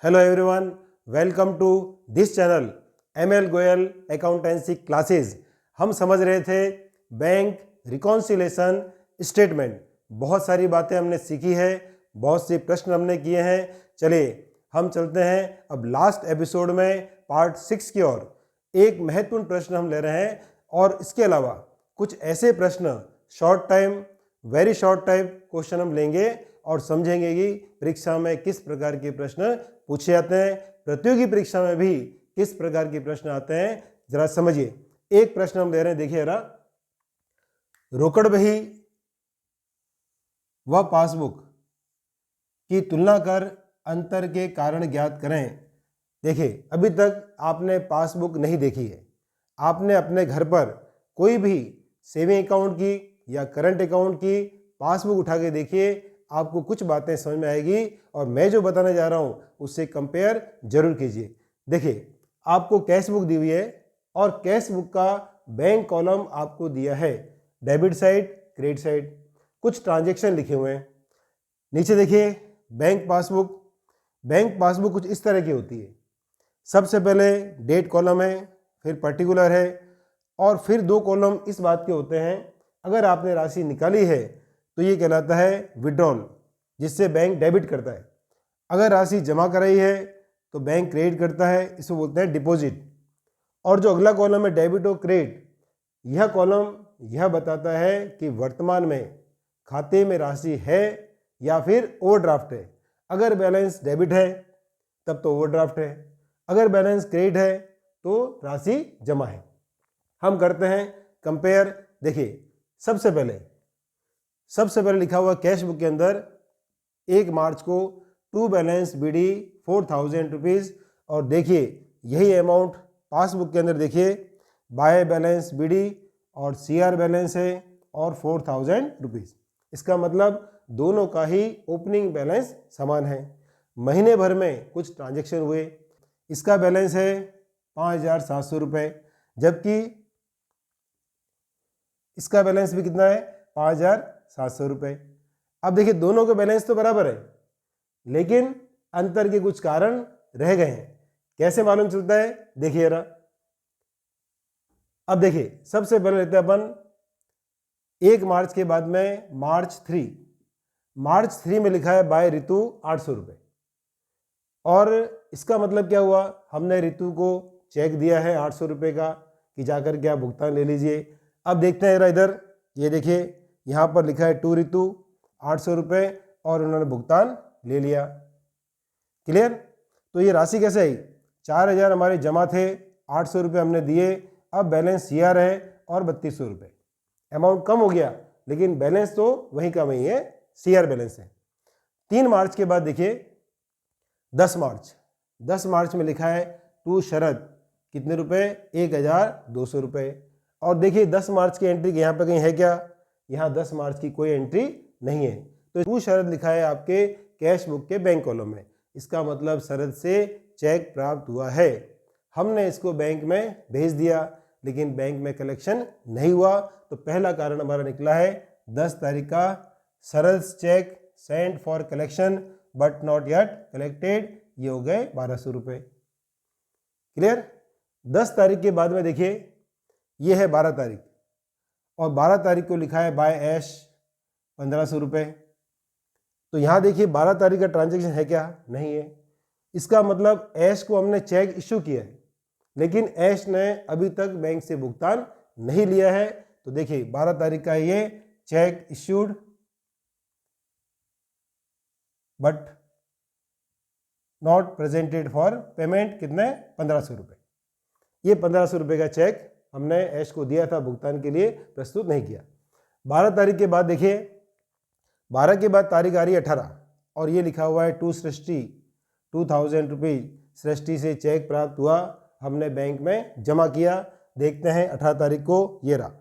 Hello everyone, welcome to this channel ML Goyal accountancy classes. हम समझ रहे थे बैंक रिकॉन्सिलेशन स्टेटमेंट। बहुत सारी बातें हमने सीखी है, बहुत से प्रश्न हमने किए हैं। चलिए हम चलते हैं अब लास्ट एपिसोड में पार्ट 6 की ओर। एक महत्वपूर्ण प्रश्न हम ले रहे हैं और इसके अलावा कुछ ऐसे प्रश्न short time, very short type question हम लेंगे और समझेंगे कि परीक्षा में किस प्रकार के प्रश्न पूछे जाते हैं, प्रतियोगी परीक्षा में भी किस प्रकार के प्रश्न आते हैं। जरा समझिए। एक प्रश्न हम ले रहे हैं, देखिए जरा। रोकड़ बही व पासबुक की तुलना कर अंतर के कारण ज्ञात करें। देखिए, अभी तक आपने पासबुक नहीं देखी है। आपने अपने घर पर कोई भी सेविंग अकाउंट की या करंट अकाउंट की पासबुक उठा के देखिए, आपको कुछ बातें समझ में आएगी और मैं जो बताने जा रहा हूं उससे कंपेयर जरूर कीजिए। देखिए, आपको कैश बुक दी हुई है और कैश बुक का बैंक कॉलम आपको दिया है, डेबिट साइड, क्रेडिट साइड, कुछ ट्रांजैक्शन लिखे हुए हैं। नीचे देखिए बैंक पासबुक। बैंक पासबुक कुछ इस तरह की होती है। सबसे पहले डेट कॉलम है, फिर पर्टिकुलर है और फिर दो कॉलम इस बात के होते हैं, अगर आपने राशि निकाली है तो ये कहलाता है विड्रॉल, जिससे बैंक डेबिट करता है। अगर राशि जमा कराई है तो बैंक क्रेडिट करता है, इसको बोलते हैं डिपॉजिट। और जो अगला कॉलम है डेबिट और क्रेडिट, यह कॉलम यह बताता है कि वर्तमान में खाते में राशि है या फिर ओवरड्राफ्ट है। अगर बैलेंस डेबिट है तब तो ओवरड्राफ्ट है, अगर बैलेंस क्रेडिट है तो राशि जमा है। हम करते हैं कंपेयर। देखिए, सबसे पहले लिखा हुआ कैश बुक के अंदर 1 मार्च को टू बैलेंस BD 4000 रुपीज़, और देखिए यही अमाउंट पासबुक के अंदर देखिए बाय बैलेंस BD और CR बैलेंस है और 4000 रुपीज़। इसका मतलब दोनों का ही ओपनिंग बैलेंस समान है। महीने भर में कुछ ट्रांजैक्शन हुए, इसका बैलेंस है 5700 रुपये, जबकि इसका बैलेंस भी कितना है 5700 रुपये। अब देखिए दोनों के बैलेंस तो बराबर है, लेकिन अंतर के कुछ कारण रह गए हैं। कैसे मालूम चलता है, देखिए जरा। अब देखिए सबसे पहले लेते हैं अपन 1 मार्च के बाद में मार्च 3 में लिखा है बाय ऋतु 800 रुपये। और इसका मतलब क्या हुआ, हमने ऋतु को चेक दिया है 800 रुपये का कि जाकर के आप भुगतान ले लीजिए। अब देखते हैं जरा इधर, ये देखिए यहाँ पर लिखा है टू ऋतु 800 रुपये और उन्होंने भुगतान ले लिया। क्लियर। तो ये राशि कैसे आई, 4000 हमारे जमा थे, 800 रुपये हमने दिए, अब बैलेंस CR है और 3200 रुपये। अमाउंट कम हो गया लेकिन बैलेंस तो वहीं का वहीं है, CR बैलेंस है। 3 मार्च के बाद देखिए 10 मार्च में लिखा है टू शरद, कितने रुपए, 1200 रुपये। और देखिए 10 मार्च की एंट्री यहाँ पे कहीं है क्या, यहाँ 10 मार्च की कोई एंट्री नहीं है। तो टू शरद लिखा है आपके कैश बुक के बैंक कॉलम में, इसका मतलब शरद से चेक प्राप्त हुआ है। हमने इसको बैंक में भेज दिया लेकिन बैंक में कलेक्शन नहीं हुआ, तो पहला कारण हमारा निकला है 10 तारीख का Sharad check sent for collection but not yet collected, ये हो गए 1200 रुपये। क्लियर। 10 तारीख के बाद में देखिए ये है 12 तारीख, और 12 तारीख को लिखा है बाय ऐश 1500 रुपये। तो यहाँ देखिए 12 तारीख का ट्रांजैक्शन है क्या, नहीं है। इसका मतलब ऐश को हमने चेक इश्यू किया है लेकिन ऐश ने अभी तक बैंक से भुगतान नहीं लिया है। तो देखिए 12 तारीख का ये check issued but not presented for payment, कितने, 1500 रुपये। ये 1500 रुपये का चेक हमने ऐश को दिया था, भुगतान के लिए प्रस्तुत नहीं किया। 12 तारीख के बाद देखिए 12 के बाद तारीख आ रही है 18, और ये लिखा हुआ है टू सृष्टि 2000 रुपीज, सृष्टि से चेक प्राप्त हुआ, हमने बैंक में जमा किया। देखते हैं 18 तारीख को, ये रहा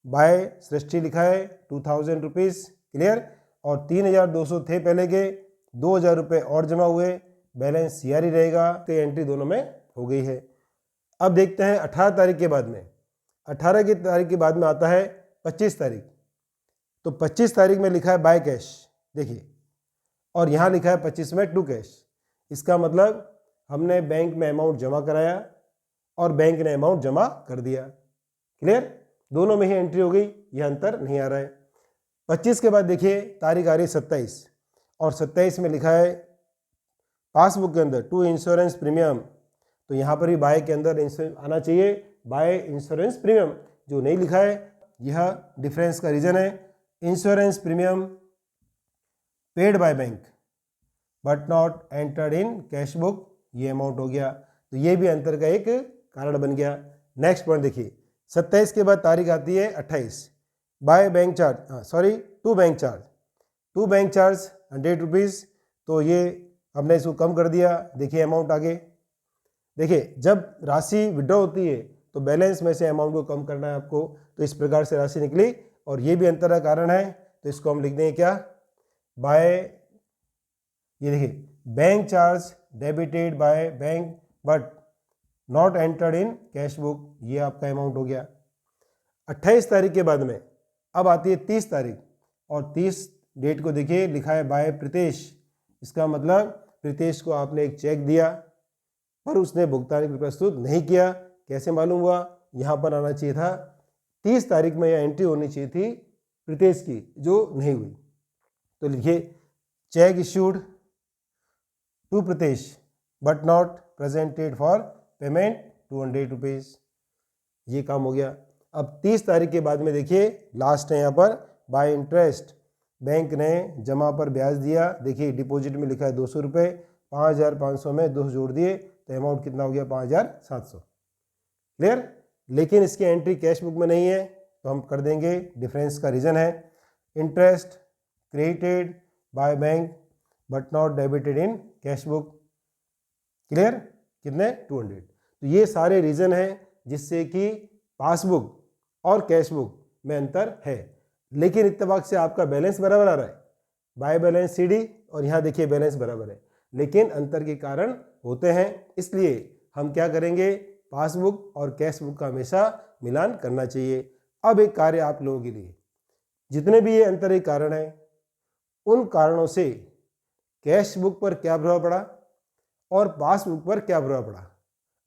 बाय सृष्टि लिखा है 2000 रुपीज़। क्लियर। और 3200 थे पहले के, 2000 रुपये और जमा हुए, बैलेंस CR ही रहेगा, तो एंट्री दोनों में हो गई है। अब देखते हैं 18 तारीख के बाद में, 18 की तारीख के बाद में आता है 25 तारीख। तो 25 तारीख में लिखा है बाय कैश, देखिए, और यहाँ लिखा है 25 में टू कैश। इसका मतलब हमने बैंक में अमाउंट जमा कराया और बैंक ने अमाउंट जमा कर दिया। क्लियर? दोनों में ही एंट्री हो गई, यह अंतर नहीं आ रहा है। 25 के बाद देखिए तारीख आ रही 27 और 27 में लिखा है पासबुक के अंदर टू इंश्योरेंस प्रीमियम, तो यहाँ पर भी बाय के अंदर आना चाहिए बाय इंश्योरेंस प्रीमियम, जो नहीं लिखा है। यह डिफरेंस का रीजन है। Insurance premium paid by bank but not entered in cash book, ये अमाउंट हो गया, तो ये भी अंतर का एक कारण बन गया। नेक्स्ट पॉइंट देखिए 27 के बाद तारीख आती है 28, by bank charge to bank charge 100 rupees, तो ये हमने इसको कम कर दिया। देखिए अमाउंट आगे देखिए, जब राशि विड्रॉ होती है तो बैलेंस में से अमाउंट को कम करना है आपको, तो इस प्रकार से राशि निकली और ये भी अंतर का कारण है, तो इसको हम लिख देंगे क्या, बाय, ये देखिए bank charge debited by bank but not entered in cash book, ये आपका अमाउंट हो गया। 28 तारीख के बाद में अब आती है 30 तारीख और 30 डेट को देखिए लिखा है बाय प्रीतेश, इसका मतलब प्रीतेश को आपने एक चेक दिया पर उसने भुगतान के लिए प्रस्तुत नहीं किया। कैसे मालूम हुआ? यहाँ पर आना चाहिए था 30 तारीख में यह एंट्री होनी चाहिए थी प्रीतेश की, जो नहीं हुई। तो लिखिए cheque issued to Pritesh but not presented for payment 200 rupees, ये काम हो गया। अब 30 तारीख के बाद में देखिए लास्ट है यहाँ पर बाय इंटरेस्ट, बैंक ने जमा पर ब्याज दिया। देखिए डिपॉजिट में लिखा है 200 रुपये, 5500 में 200 जोड़ दिए तो अमाउंट कितना हो गया 5700। क्लियर? लेकिन इसकी एंट्री कैश बुक में नहीं है तो हम कर देंगे, डिफरेंस का रीज़न है interest credited by bank but not debited in cash book. Clear? कितने? 200। तो ये सारे रीज़न हैं जिससे कि पासबुक और कैश बुक में अंतर है, लेकिन इत्तेफाक से आपका बैलेंस बराबर आ रहा है, बाय बैलेंस CD और यहाँ देखिए बैलेंस बराबर है, लेकिन अंतर के कारण होते हैं। इसलिए हम क्या करेंगे, पासबुक और कैश बुक का हमेशा मिलान करना चाहिए। अब एक कार्य आप लोगों के लिए, जितने भी ये अंतर के कारण हैं उन कारणों से कैश बुक पर क्या प्रभाव पड़ा और पासबुक पर क्या प्रभाव पड़ा,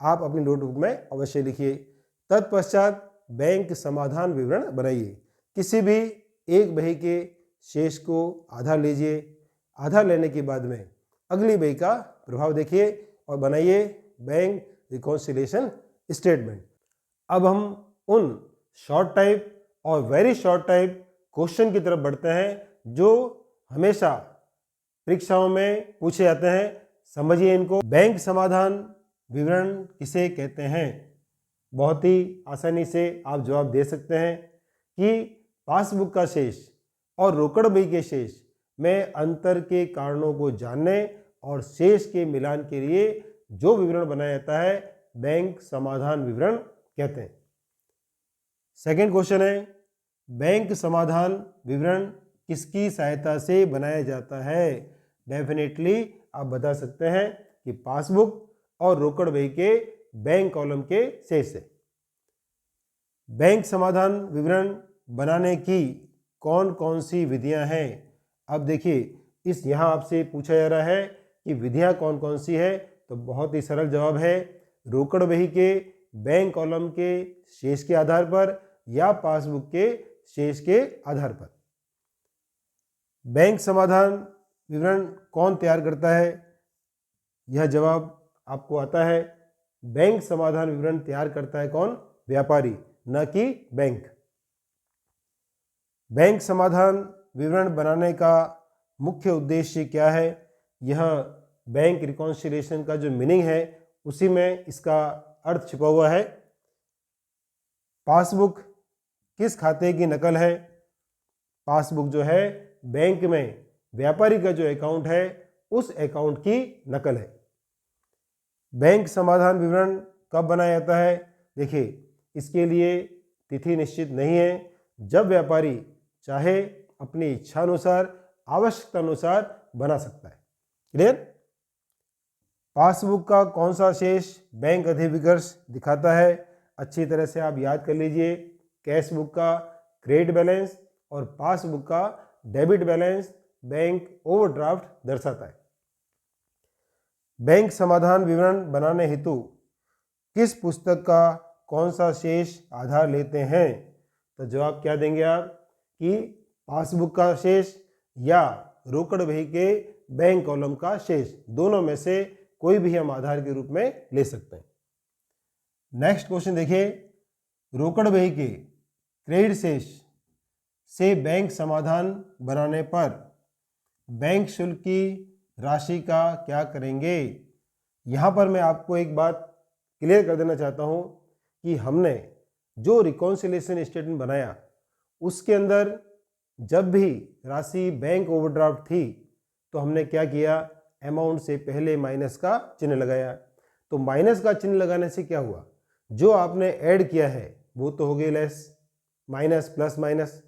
आप अपनी नोटबुक में अवश्य लिखिए। तत्पश्चात बैंक समाधान विवरण बनाइए। किसी भी एक बही के शेष को आधा लीजिए, आधा लेने के बाद में अगली बही का प्रभाव देखिए और बनाइए बैंक रिकॉन्सिलिएशन स्टेटमेंट। अब हम उन शॉर्ट टाइप और वेरी शॉर्ट टाइप क्वेश्चन की तरफ बढ़ते हैं जो हमेशा परीक्षाओं में पूछे जाते हैं। समझिए इनको। बैंक समाधान विवरण किसे कहते हैं? बहुत ही आसानी से आप जवाब दे सकते हैं कि पासबुक का शेष और रोकड़ बही के शेष में अंतर के कारणों को जानने और शेष के मिलान के लिए जो विवरण बनाया जाता है बैंक समाधान विवरण कहते हैं। सेकंड क्वेश्चन है, बैंक समाधान विवरण किसकी सहायता से बनाया जाता है? डेफिनेटली आप बता सकते हैं कि पासबुक और रोकड़ बही के बैंक कॉलम के शेष से। बैंक समाधान विवरण बनाने की कौन कौन सी विधियां हैं? अब देखिए इस यहाँ आपसे पूछा जा रहा है कि विधियां कौन कौन सी है, तो बहुत ही सरल जवाब है, रोकड़ बही के बैंक कॉलम के शेष के आधार पर या पासबुक के शेष के आधार पर। बैंक समाधान विवरण कौन तैयार करता है? यह जवाब आपको आता है, बैंक समाधान विवरण तैयार करता है कौन? व्यापारी, न कि बैंक। बैंक समाधान विवरण बनाने का मुख्य उद्देश्य क्या है? यह बैंक रिकॉन्सिलिएशन का जो मीनिंग है उसी में इसका अर्थ छिपा हुआ है। पासबुक किस खाते की नकल है? पासबुक जो है बैंक में व्यापारी का जो अकाउंट है उस अकाउंट की नकल है। बैंक समाधान विवरण कब बनाया जाता है? देखिए इसके लिए तिथि निश्चित नहीं है, जब व्यापारी चाहे अपनी इच्छा अनुसार आवश्यकता अनुसार बना सकता है। क्लियर? पासबुक का कौन सा शेष बैंक अधिविकर्ष दिखाता है? अच्छी तरह से आप याद कर लीजिए, कैश बुक का क्रेडिट बैलेंस और पासबुक का डेबिट बैलेंस बैंक ओवरड्राफ्ट दर्शाता है। बैंक समाधान विवरण बनाने हेतु किस पुस्तक का कौन सा शेष आधार लेते हैं? तो जवाब क्या देंगे आप कि पासबुक का शेष या रोकड़ बही के बैंक कॉलम का शेष, दोनों में से कोई भी हम आधार के रूप में ले सकते हैं। नेक्स्ट क्वेश्चन देखिए, रोकड़ बही के क्रेडिट शेष से बैंक समाधान बनाने पर बैंक शुल्क की राशि का क्या करेंगे? यहाँ पर मैं आपको एक बात क्लियर कर देना चाहता हूँ कि हमने जो रिकॉन्सिलिएशन स्टेटमेंट बनाया उसके अंदर जब भी राशि बैंक ओवरड्राफ्ट थी तो हमने क्या किया, अमाउंट से पहले माइनस का चिन्ह लगाया। तो माइनस का चिन्ह लगाने से क्या हुआ, जो आपने ऐड किया है वो तो हो गई लेस, माइनस प्लस माइनस,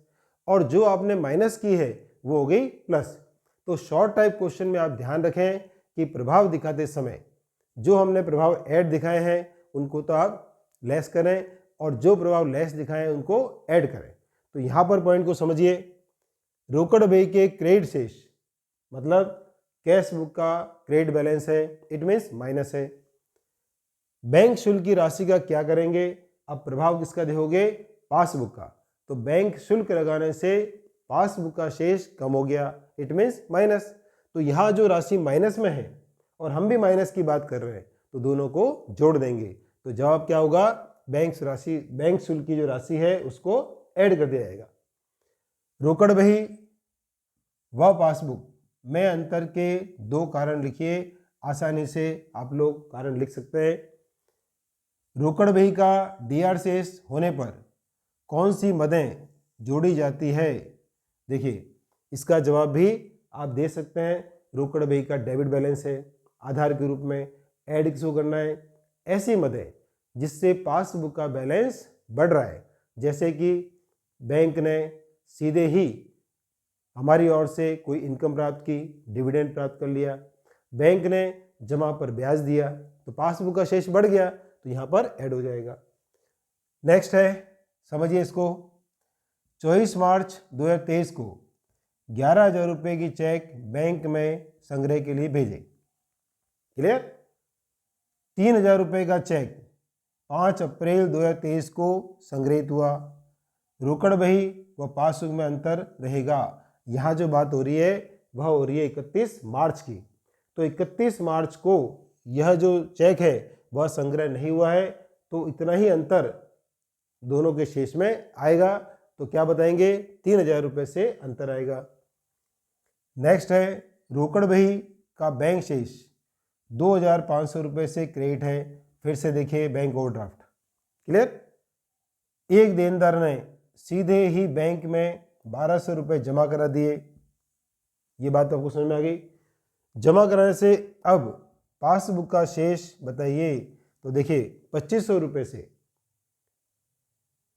और जो आपने माइनस की है वो हो गई प्लस। तो शॉर्ट टाइप क्वेश्चन में आप ध्यान रखें कि प्रभाव दिखाते समय जो हमने प्रभाव ऐड दिखाए हैं उनको तो आप लेस करें और जो प्रभाव लेस दिखाए हैं उनको ऐड करें। तो यहाँ पर पॉइंट को समझिए, रोकड़ बही के क्रेडिट शेष मतलब कैश बुक का क्रेडिट बैलेंस है, इट मीन्स माइनस है। बैंक शुल्क की राशि का क्या करेंगे, अब प्रभाव किसका देखोगे, पासबुक का। तो बैंक शुल्क लगाने से पासबुक का शेष कम हो गया, इट मीन्स माइनस। तो यहाँ जो राशि माइनस में है और हम भी माइनस की बात कर रहे हैं तो दोनों को जोड़ देंगे। तो जवाब क्या होगा, बैंक शुल्क की जो राशि है उसको ऐड कर दिया जाएगा। रोकड़ बही व पासबुक में अंतर के दो कारण लिखिए। आसानी से आप लोग कारण लिख सकते हैं। रोकड़ बही का डीआर शेष होने पर कौन सी मदें जोड़ी जाती है? देखिए इसका जवाब भी आप दे सकते हैं। रोकड़ बही का डेबिट बैलेंस है, आधार के रूप में ऐड किसको करना है, ऐसी मदें जिससे पासबुक का बैलेंस बढ़ रहा है, जैसे कि बैंक ने सीधे ही हमारी ओर से कोई इनकम प्राप्त की, डिविडेंड प्राप्त कर लिया, बैंक ने जमा पर ब्याज दिया तो पासबुक का शेष बढ़ गया, तो यहाँ पर ऐड हो जाएगा। नेक्स्ट है, समझिए इसको। 24 मार्च 2023 को 11,000 रुपये की चेक बैंक में संग्रह के लिए भेजे, क्लियर। 3,000 रुपये का चेक 5 अप्रैल 2023 को संग्रहित हुआ। रोकड़ बही व पासबुक में अंतर रहेगा। यहाँ जो बात हो रही है वह हो रही है 31 मार्च की। तो 31 मार्च को यह जो चेक है वह संग्रह नहीं हुआ है, तो इतना ही अंतर दोनों के शेष में आएगा। तो क्या बताएंगे, 3,000 रुपये से अंतर आएगा। नेक्स्ट है, रोकड़ बही का बैंक शेष 2,500 रुपये से क्रेडिट है। फिर से देखिए बैंक ओवरड्राफ्ट, क्लियर। एक देनदार ने सीधे ही बैंक में 1,200 रुपये जमा करा दिए, ये बात आपको समझ में आ गई। जमा कराने से अब पासबुक का शेष बताइए। तो देखिए 2,500 रुपये से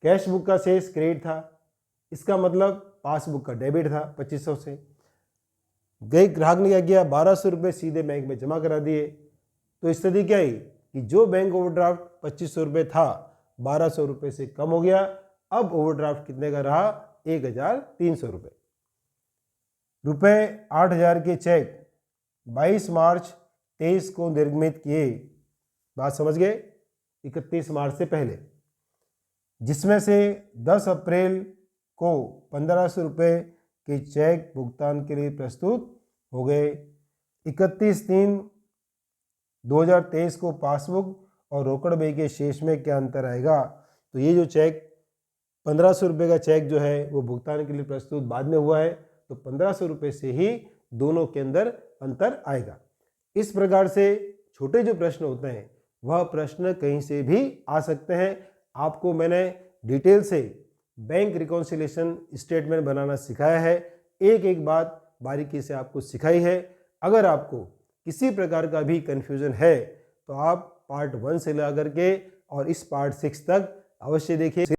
कैश बुक का शेष क्रेडिट था, इसका मतलब पासबुक का डेबिट था 2,500 से। गए ग्राहक ने क्या किया, 1,200 रुपये सीधे बैंक में जमा करा दिए। तो स्थिति क्या आई कि जो बैंक ओवरड्राफ्ट 2,500 रुपये था 1,200 रुपये से कम हो गया। अब ओवरड्राफ्ट कितने का रहा, 1,300 रुपये। रुपये 8,000 के चेक 22 मार्च 23 को निर्गमित किए, बात समझ गए, 31 मार्च से पहले, जिसमें से 10 अप्रैल को 1,500 रुपये के चेक भुगतान के लिए प्रस्तुत हो गए। 31/3/2023 को पासबुक और रोकड़ बही के शेष में क्या अंतर आएगा? तो ये जो चेक 1,500 रुपये का चेक जो है वो भुगतान के लिए प्रस्तुत बाद में हुआ है, तो 1,500 रुपये से ही दोनों के अंदर अंतर आएगा। इस प्रकार से छोटे जो प्रश्न होते हैं वह प्रश्न कहीं से भी आ सकते हैं। आपको मैंने डिटेल से बैंक रिकॉन्सिलिएशन स्टेटमेंट बनाना सिखाया है, एक एक बात बारीकी से आपको सिखाई है। अगर आपको किसी प्रकार का भी कन्फ्यूज़न है तो आप पार्ट 1 से लेकर के और इस पार्ट 6 तक अवश्य देखिए।